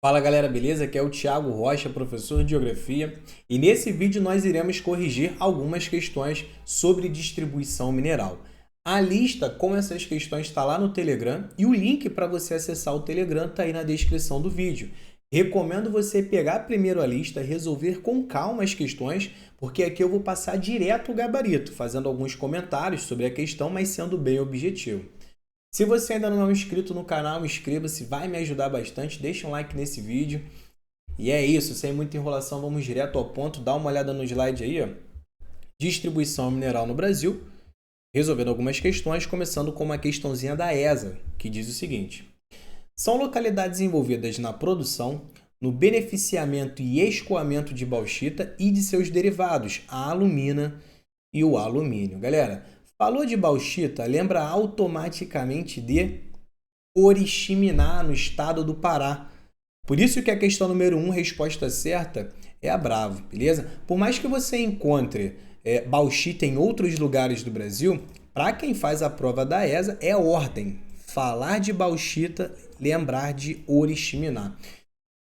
Fala galera, beleza? Aqui é o Thiago Rocha, professor de Geografia, e nesse vídeo nós iremos corrigir algumas questões sobre distribuição mineral. A lista com essas questões está lá no Telegram e o link para você acessar o Telegram está aí na descrição do vídeo. Recomendo você pegar primeiro a lista, resolver com calma as questões, porque aqui eu vou passar direto o gabarito, fazendo alguns comentários sobre a questão, mas sendo bem objetivo. Se você ainda não é inscrito no canal, inscreva-se, vai me ajudar bastante, deixa um like nesse vídeo. E é isso, sem muita enrolação, vamos direto ao ponto, dá uma olhada no slide aí, ó. Distribuição mineral no Brasil, resolvendo algumas questões, começando com uma questãozinha da ESA, que diz o seguinte: são localidades envolvidas na produção, no beneficiamento e escoamento de bauxita e de seus derivados, a alumina e o alumínio. Galera, falou de bauxita, lembra automaticamente de Oriximiná, no estado do Pará. Por isso que a questão número 1, resposta certa, é a Bravo, beleza? Por mais que você encontre bauxita em outros lugares do Brasil, para quem faz a prova da ESA, é ordem. Falar de bauxita, lembrar de Oriximiná.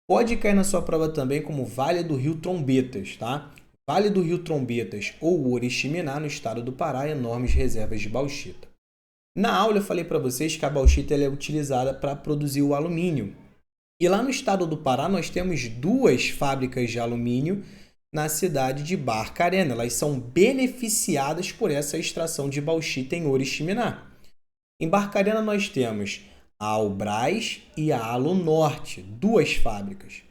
Pode cair na sua prova também como Vale do Rio Trombetas, tá? Vale do Rio Trombetas ou Oriximiná, no estado do Pará, enormes reservas de bauxita. Na aula eu falei para vocês que a bauxita é utilizada para produzir o alumínio. E lá no estado do Pará nós temos duas fábricas de alumínio na cidade de Barcarena. Elas são beneficiadas por essa extração de bauxita em Oriximiná. Em Barcarena nós temos a Albrás e a Alunorte, duas fábricas.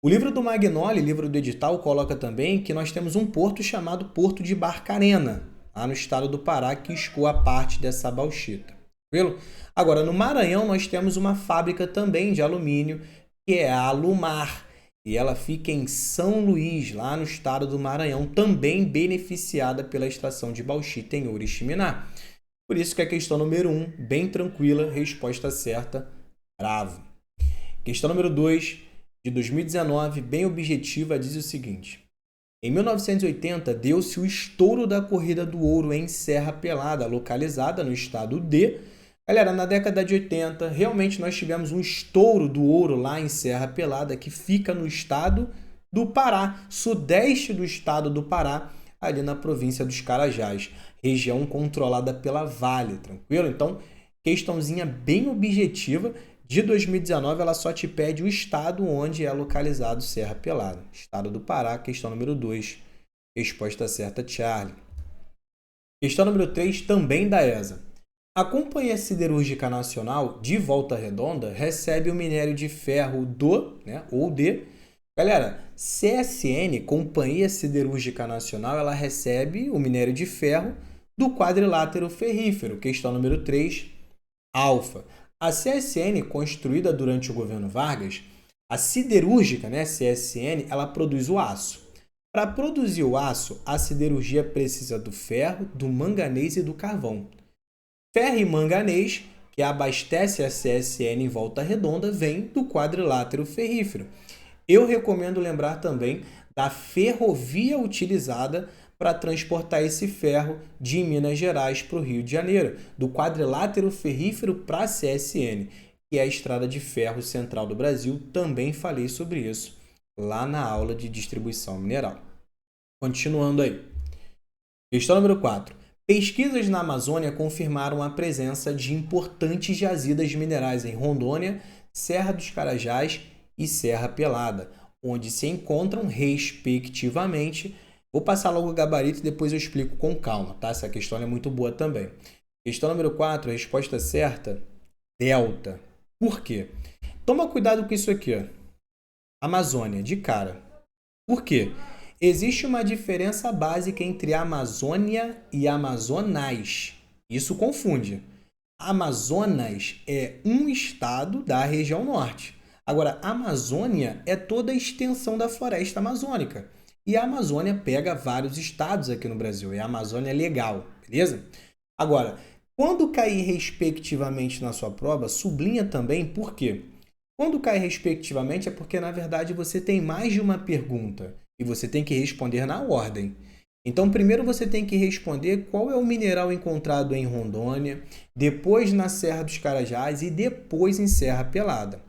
O livro do Magnoli, livro do edital, coloca também que nós temos um porto chamado Porto de Barcarena, lá no estado do Pará, que escoa parte dessa bauxita. Tranquilo? Agora, no Maranhão, nós temos uma fábrica também de alumínio, que é a Alumar, e ela fica em São Luís, lá no estado do Maranhão, também beneficiada pela extração de bauxita em Oriximiná. Por isso que a questão número 1, bem tranquila, resposta certa, Bravo. Questão número 2, de 2019, bem objetiva, diz o seguinte: em 1980, deu-se o estouro da corrida do ouro em Serra Pelada, localizada no estado de... Galera, na década de 80, realmente nós tivemos um estouro do ouro lá em Serra Pelada, que fica no estado do Pará, sudeste do estado do Pará, ali na província dos Carajás, região controlada pela Vale, tranquilo? Então, questãozinha bem objetiva. De 2019, ela só te pede o estado onde é localizado Serra Pelada. Estado do Pará, questão número 2. Resposta certa, Charlie. Questão número 3, também da ESA. A Companhia Siderúrgica Nacional de Volta Redonda recebe o minério de ferro do, ou de... Galera, CSN, Companhia Siderúrgica Nacional, ela recebe o minério de ferro do quadrilátero ferrífero. Questão número 3, alfa. A CSN, construída durante o governo Vargas, a siderúrgica, CSN, ela produz o aço. Para produzir o aço, a siderurgia precisa do ferro, do manganês e do carvão. Ferro e manganês, que abastece a CSN em Volta Redonda, vem do quadrilátero ferrífero. Eu recomendo lembrar também da ferrovia utilizada para transportar esse ferro de Minas Gerais para o Rio de Janeiro, do quadrilátero ferrífero para a CSN, que é a estrada de ferro central do Brasil. Também falei sobre isso lá na aula de distribuição mineral. Continuando aí. Questão número 4. Pesquisas na Amazônia confirmaram a presença de importantes jazidas minerais em Rondônia, Serra dos Carajás e Serra Pelada, onde se encontram, respectivamente... Vou passar logo o gabarito e depois eu explico com calma, tá? Essa questão é muito boa também. Questão número 4, resposta certa, delta. Por quê? Toma cuidado com isso aqui, ó. Amazônia, de cara. Por quê? Existe uma diferença básica entre Amazônia e Amazonas. Isso confunde. Amazonas é um estado da região norte. Agora, Amazônia é toda a extensão da floresta amazônica. E a Amazônia pega vários estados aqui no Brasil. É a Amazônia legal, beleza? Agora, quando cair respectivamente na sua prova, sublinha também por quê. Quando cai respectivamente é porque, na verdade, você tem mais de uma pergunta e você tem que responder na ordem. Então, primeiro você tem que responder qual é o mineral encontrado em Rondônia, depois na Serra dos Carajás e depois em Serra Pelada.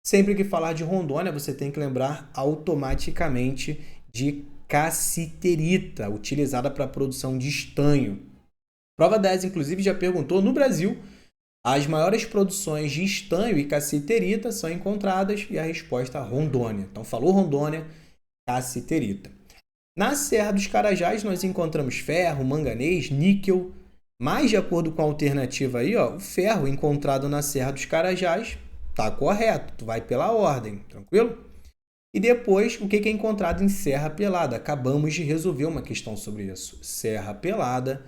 Sempre que falar de Rondônia, você tem que lembrar automaticamente de cassiterita, utilizada para a produção de estanho. Prova 10, inclusive, já perguntou, no Brasil, as maiores produções de estanho e cassiterita são encontradas e a resposta é Rondônia. Então, falou Rondônia, cassiterita. Na Serra dos Carajás, nós encontramos ferro, manganês, níquel, mas de acordo com a alternativa aí, ó, o ferro encontrado na Serra dos Carajás está correto, tu vai pela ordem, tranquilo? E depois, o que é encontrado em Serra Pelada? Acabamos de resolver uma questão sobre isso. Serra Pelada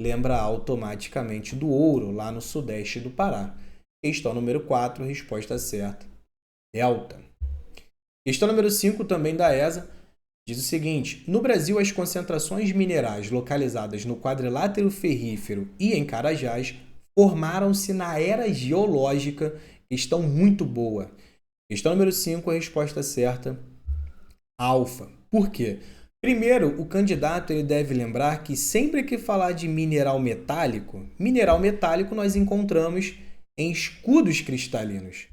lembra automaticamente do ouro, lá no sudeste do Pará. Questão número 4, resposta certa, delta. Questão número 5, também da ESA, diz o seguinte: no Brasil, as concentrações minerais localizadas no quadrilátero ferrífero e em Carajás formaram-se na era geológica. Questão muito boa. Questão número 5, a resposta certa, alfa. Por quê? Primeiro, o candidato ele deve lembrar que sempre que falar de mineral metálico nós encontramos em escudos cristalinos.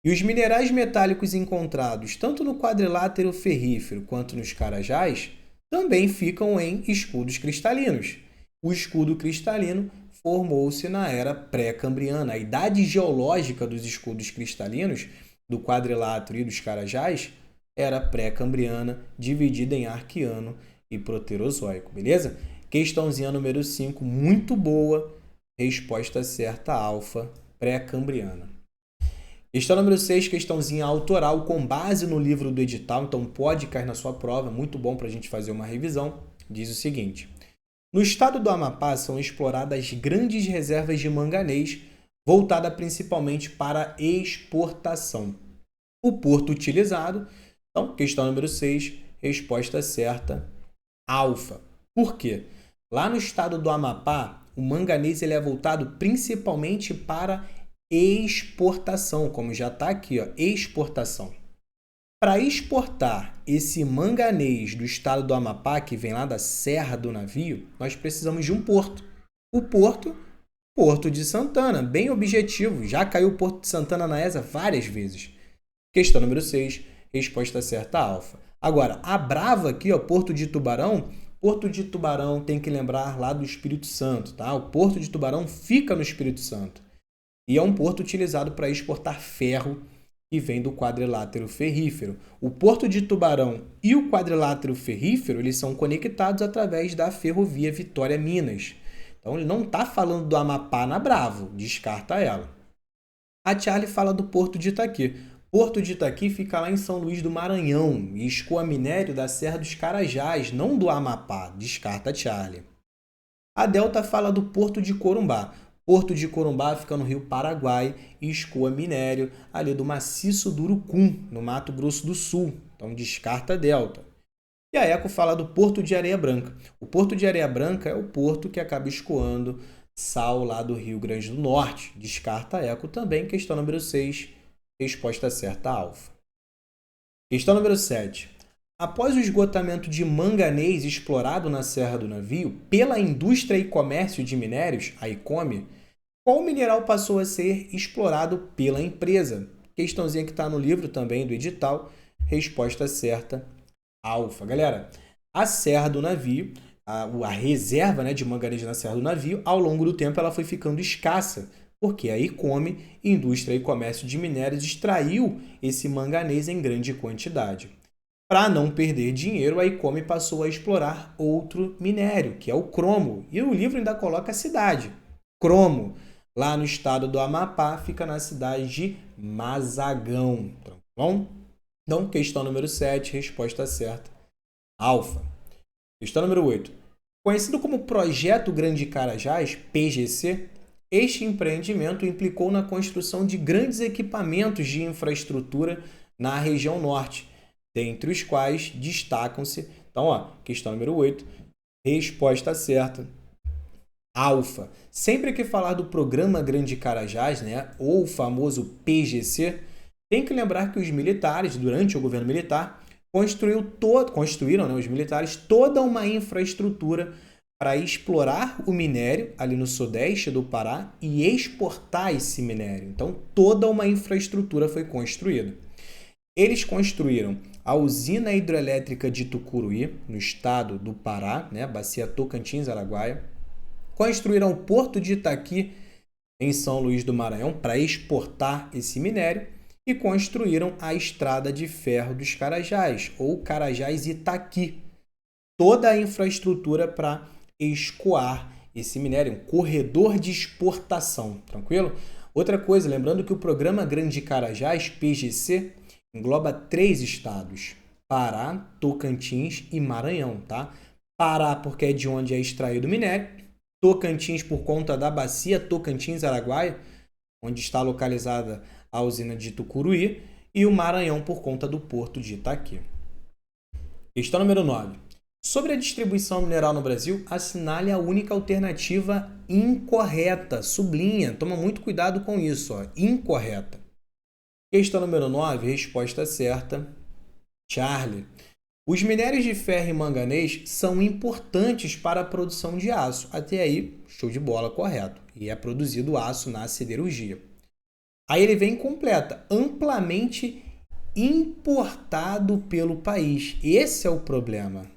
E os minerais metálicos encontrados tanto no quadrilátero ferrífero quanto nos Carajás também ficam em escudos cristalinos. O escudo cristalino formou-se na era pré-cambriana. A idade geológica dos escudos cristalinos, do quadrilátero e dos Carajás, era pré-cambriana, dividida em arqueano e proterozoico, beleza? Questãozinha número 5, muito boa. Resposta certa, alfa, pré-cambriana. Questão número 6, questãozinha autoral com base no livro do edital, então pode cair na sua prova, muito bom para a gente fazer uma revisão. Diz o seguinte: no estado do Amapá são exploradas grandes reservas de manganês, voltada principalmente para exportação. O porto utilizado, então, questão número 6, resposta certa, alfa. Por quê? Lá no estado do Amapá, o manganês ele é voltado principalmente para exportação, como já está aqui, ó, exportação. Para exportar esse manganês do estado do Amapá, que vem lá da Serra do Navio, nós precisamos de um porto. O Porto de Santana, bem objetivo, já caiu o Porto de Santana na ESA várias vezes. Questão número 6, resposta certa, alfa. Agora, a brava aqui, ó, Porto de Tubarão tem que lembrar lá do Espírito Santo, tá? O Porto de Tubarão fica no Espírito Santo. E é um porto utilizado para exportar ferro que vem do quadrilátero ferrífero. O Porto de Tubarão e o quadrilátero ferrífero eles são conectados através da ferrovia Vitória-Minas. Então, ele não está falando do Amapá na Bravo, descarta ela. A Charlie fala do Porto de Itaqui. Porto de Itaqui fica lá em São Luís do Maranhão e escoa minério da Serra dos Carajás, não do Amapá, descarta a Charlie. A Delta fala do Porto de Corumbá. Porto de Corumbá fica no Rio Paraguai e escoa minério ali do maciço do Urucum, no Mato Grosso do Sul. Então, descarta a Delta. E a Eco fala do Porto de Areia Branca. O Porto de Areia Branca é o porto que acaba escoando sal lá do Rio Grande do Norte. Descarta a Eco também. Questão número 6, resposta certa, alfa. Questão número 7. Após o esgotamento de manganês explorado na Serra do Navio pela Indústria e Comércio de Minérios, a ICOME, qual mineral passou a ser explorado pela empresa? Questãozinha que está no livro também do edital. Resposta certa, alfa. Galera, a Serra do Navio, a reserva, de manganês na Serra do Navio, ao longo do tempo ela foi ficando escassa, porque a ICOME, Indústria e Comércio de Minérios, extraiu esse manganês em grande quantidade. Para não perder dinheiro, a ICOME passou a explorar outro minério, que é o cromo. E o livro ainda coloca a cidade, Cromo. Lá no estado do Amapá, fica na cidade de Mazagão. Tá bom? Então, questão número 7, resposta certa, alfa. Questão número 8. Conhecido como Projeto Grande Carajás, PGC, este empreendimento implicou na construção de grandes equipamentos de infraestrutura na região norte, dentre os quais destacam-se... Então, questão número 8, resposta certa, alfa. Sempre que falar do Programa Grande Carajás, ou o famoso PGC, tem que lembrar que os militares, durante o governo militar, construíram os militares toda uma infraestrutura para explorar o minério ali no sudeste do Pará e exportar esse minério. Então, toda uma infraestrutura foi construída. Eles construíram a usina hidrelétrica de Tucuruí, no estado do Pará, né, bacia Tocantins-Araguaia. Construíram o porto de Itaqui, em São Luís do Maranhão, para exportar esse minério. E construíram a estrada de ferro dos Carajás, ou Carajás-Itaqui. Toda a infraestrutura para escoar esse minério, um corredor de exportação, tranquilo? Outra coisa, lembrando que o Programa Grande Carajás, PGC, engloba 3 estados, Pará, Tocantins e Maranhão, tá? Pará porque é de onde é extraído o minério, Tocantins por conta da bacia Tocantins-Araguaia, onde está localizada a usina de Tucuruí, e o Maranhão por conta do porto de Itaqui. Questão número 9. Sobre a distribuição mineral no Brasil, assinale a única alternativa incorreta. Sublinha, toma muito cuidado com isso, ó, incorreta. Questão número 9, resposta certa, Charlie. Os minérios de ferro e manganês são importantes para a produção de aço. Até aí, show de bola, correto. E é produzido aço na siderurgia. Aí ele vem e completa, amplamente importado pelo país. Esse é o problema.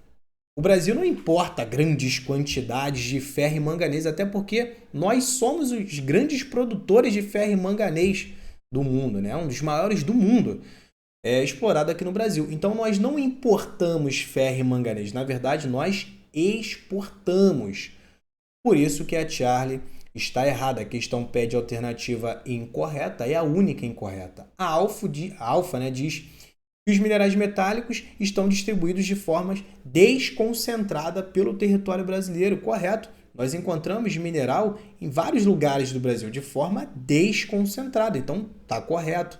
O Brasil não importa grandes quantidades de ferro e manganês, até porque nós somos os grandes produtores de ferro e manganês do mundo, né? Um dos maiores do mundo é explorado aqui no Brasil. Então nós não importamos ferro e manganês, na verdade nós exportamos. Por isso que a Charlie está errada. A questão pede alternativa incorreta, é a única incorreta. A Alfa diz que os minerais metálicos estão distribuídos de forma desconcentrada pelo território brasileiro. Correto. Nós encontramos mineral em vários lugares do Brasil de forma desconcentrada. Então, está correto.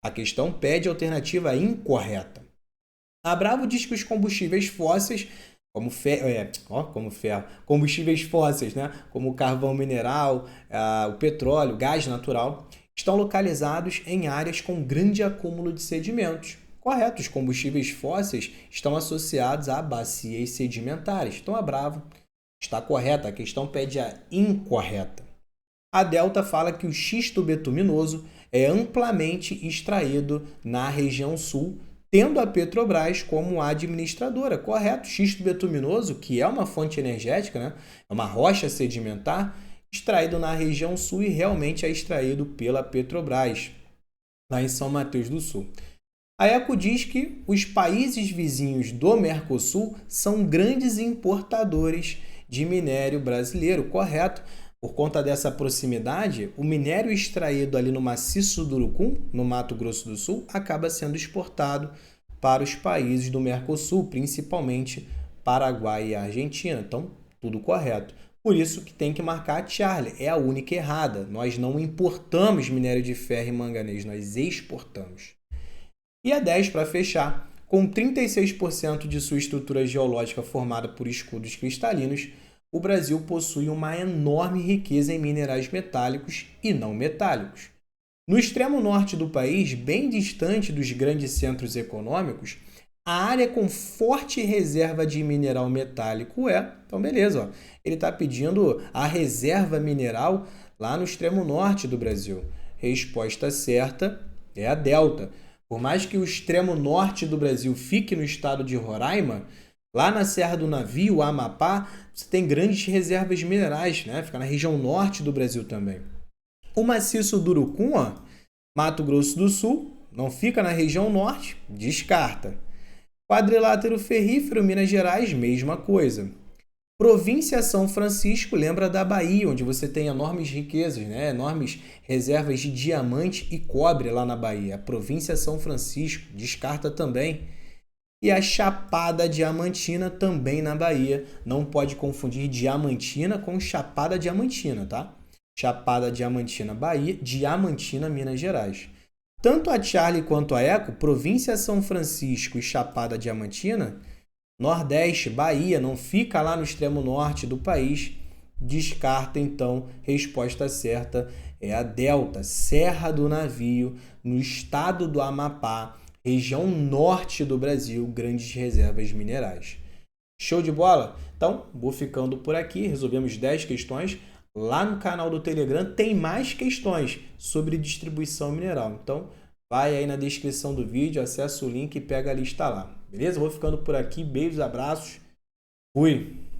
A questão pede alternativa incorreta. A Bravo diz que os combustíveis fósseis, combustíveis fósseis, né? Como o carvão mineral, o petróleo, o gás natural, estão localizados em áreas com grande acúmulo de sedimentos. Correto, os combustíveis fósseis estão associados a bacias sedimentares. Então, a Bravo está correta, a questão pede a incorreta. A Delta fala que o xisto betuminoso é amplamente extraído na região sul, tendo a Petrobras como administradora. Correto, xisto betuminoso, que é uma fonte energética, né? É uma rocha sedimentar, extraído na região sul e realmente é extraído pela Petrobras, lá em São Mateus do Sul. A ECO diz que os países vizinhos do Mercosul são grandes importadores de minério brasileiro. Correto. Por conta dessa proximidade, o minério extraído ali no maciço do Urucum, no Mato Grosso do Sul, acaba sendo exportado para os países do Mercosul, principalmente Paraguai e Argentina. Então, tudo correto. Por isso que tem que marcar a Charlie. É a única errada. Nós não importamos minério de ferro e manganês, nós exportamos. E a 10, para fechar, com 36% de sua estrutura geológica formada por escudos cristalinos, o Brasil possui uma enorme riqueza em minerais metálicos e não metálicos. No extremo norte do país, bem distante dos grandes centros econômicos, a área com forte reserva de mineral metálico é... Então, beleza, ó. Ele está pedindo a reserva mineral lá no extremo norte do Brasil. Resposta certa é a Delta. Por mais que o extremo norte do Brasil fique no estado de Roraima, lá na Serra do Navio, Amapá, você tem grandes reservas minerais, né? Fica na região norte do Brasil também. O maciço do Urucum, ó, Mato Grosso do Sul, não fica na região norte, descarta. Quadrilátero ferrífero, Minas Gerais, mesma coisa. Província São Francisco, lembra da Bahia, onde você tem enormes riquezas, né? Enormes reservas de diamante e cobre lá na Bahia. A província São Francisco, descarta também. E a Chapada Diamantina, também na Bahia. Não pode confundir Diamantina com Chapada Diamantina, tá? Chapada Diamantina, Bahia, Diamantina, Minas Gerais. Tanto a Charlie quanto a Eco, província São Francisco e Chapada Diamantina, Nordeste, Bahia, não fica lá no extremo norte do país, descarta então, resposta certa é a Delta, Serra do Navio, no estado do Amapá, região norte do Brasil, grandes reservas minerais. Show de bola? Então, vou ficando por aqui. Resolvemos 10 questões. Lá no canal do Telegram tem mais questões sobre distribuição mineral. Então, vai aí na descrição do vídeo, acessa o link e pega a lista lá. Beleza? Vou ficando por aqui. Beijos, abraços. Fui!